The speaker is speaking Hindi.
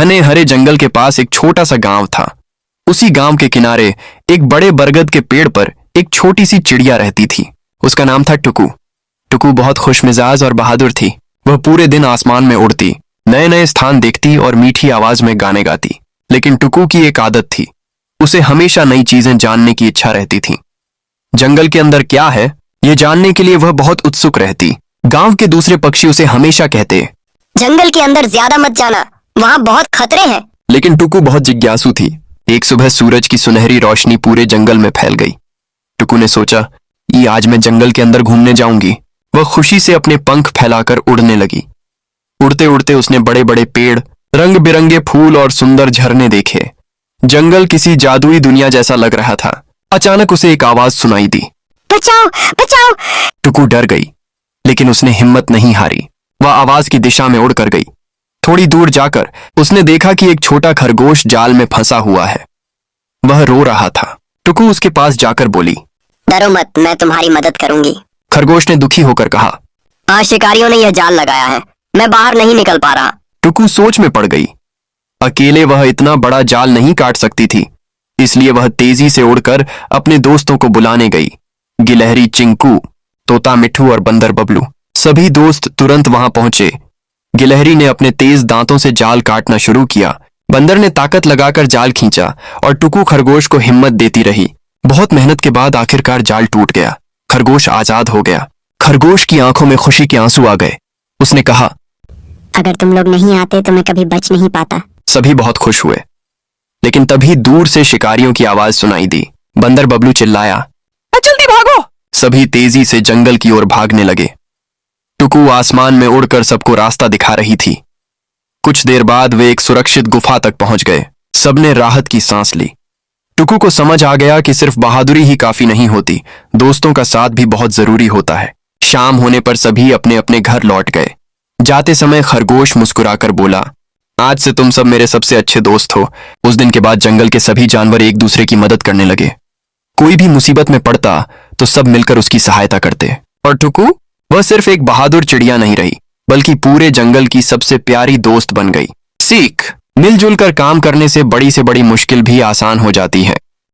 घने हरे जंगल के पास एक छोटा सा गांव था। उसी गांव के किनारे एक बड़े बरगद के पेड़ पर एक छोटी सी चिड़िया रहती थी। उसका नाम था टुकू। टुकू बहुत खुशमिजाज और बहादुर थी। वह पूरे दिन आसमान में उड़ती, नए नए स्थान देखती और मीठी आवाज में गाने गाती। लेकिन टुकू की एक आदत थी, उसे हमेशा नई चीजें जानने की इच्छा रहती थी। जंगल के अंदर क्या है, ये जानने के लिए वह बहुत उत्सुक रहती। गांव के दूसरे पक्षी उसे हमेशा कहते, जंगल के अंदर ज्यादा मत जाना, वहाँ बहुत खतरे हैं। लेकिन टुकू बहुत जिज्ञासु थी। एक सुबह सूरज की सुनहरी रोशनी पूरे जंगल में फैल गई। टुकू ने सोचा, ये आज मैं जंगल के अंदर घूमने जाऊंगी। वह खुशी से अपने पंख फैलाकर उड़ने लगी। उड़ते उड़ते उसने बड़े बड़े पेड़, रंग बिरंगे फूल और सुंदर झरने देखे। जंगल किसी जादुई दुनिया जैसा लग रहा था। अचानक उसे एक आवाज सुनाई दी, बचाओ बचाओ। टुकू डर गई, लेकिन उसने हिम्मत नहीं हारी। वह आवाज की दिशा में उड़कर गई। थोड़ी दूर जाकर उसने देखा कि एक छोटा खरगोश जाल में फंसा हुआ है। वह रो रहा था। टुकू उसके पास जाकर बोली, डरो मत, मैं तुम्हारी मदद करूंगी। खरगोश ने दुखी होकर कहा, आज शिकारियों ने यह जाल लगाया है, मैं बाहर नहीं निकल पा रहा। टुकू सोच में पड़ गई। अकेले वह इतना बड़ा जाल नहीं काट सकती थी, इसलिए वह तेजी से उड़कर अपने दोस्तों को बुलाने गई। गिलहरी चिंकू, तोता मिठू और बंदर बबलू, सभी दोस्त तुरंत वहां पहुंचे। गिलहरी ने अपने तेज दांतों से जाल काटना शुरू किया। बंदर ने ताकत लगाकर जाल खींचा और टुकू खरगोश को हिम्मत देती रही। बहुत मेहनत के बाद आखिरकार जाल टूट गया। खरगोश आजाद हो गया। खरगोश की आंखों में खुशी के आंसू आ गए। उसने कहा, अगर तुम लोग नहीं आते तो मैं कभी बच नहीं पाता। सभी बहुत खुश हुए। लेकिन तभी दूर से शिकारियों की आवाज सुनाई दी। बंदर बबलू चिल्लाया, जल्दी भागो। सभी तेजी से जंगल की ओर भागने लगे। टुकू आसमान में उड़कर सबको रास्ता दिखा रही थी। कुछ देर बाद वे एक सुरक्षित गुफा तक पहुंच गए। सबने राहत की सांस ली। टुकू को समझ आ गया कि सिर्फ बहादुरी ही काफी नहीं होती, दोस्तों का साथ भी बहुत जरूरी होता है। शाम होने पर सभी अपने अपने घर लौट गए। जाते समय खरगोश मुस्कुराकर बोला, आज से तुम सब मेरे सबसे अच्छे दोस्त हो। उस दिन के बाद जंगल के सभी जानवर एक दूसरे की मदद करने लगे। कोई भी मुसीबत में पड़ता तो सब मिलकर उसकी सहायता करते। और टुकू, वह सिर्फ एक बहादुर चिड़िया नहीं रही, बल्कि पूरे जंगल की सबसे प्यारी दोस्त बन गई। सीख, मिलजुल कर काम करने से बड़ी मुश्किल भी आसान हो जाती है।